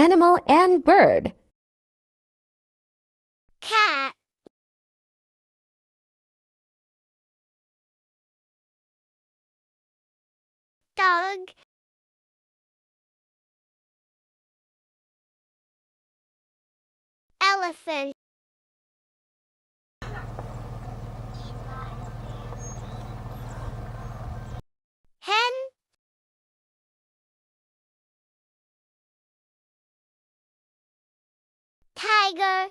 animal and bird. Cat. Dog. Elephant. Hen. Tiger.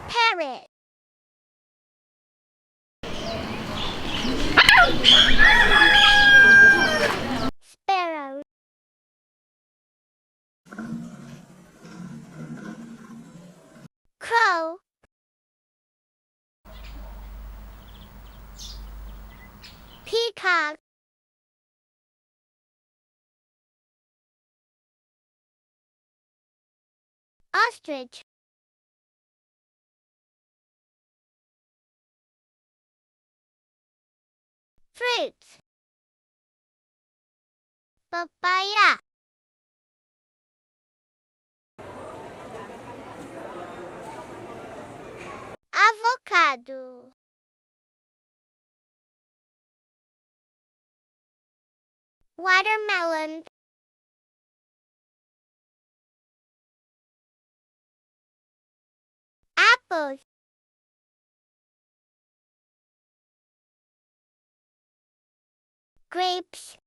Parrot. Sparrow. Crow. Peacock. Ostrich. Fruits. Papaya. Avocado. Watermelon. Apples. Grapes.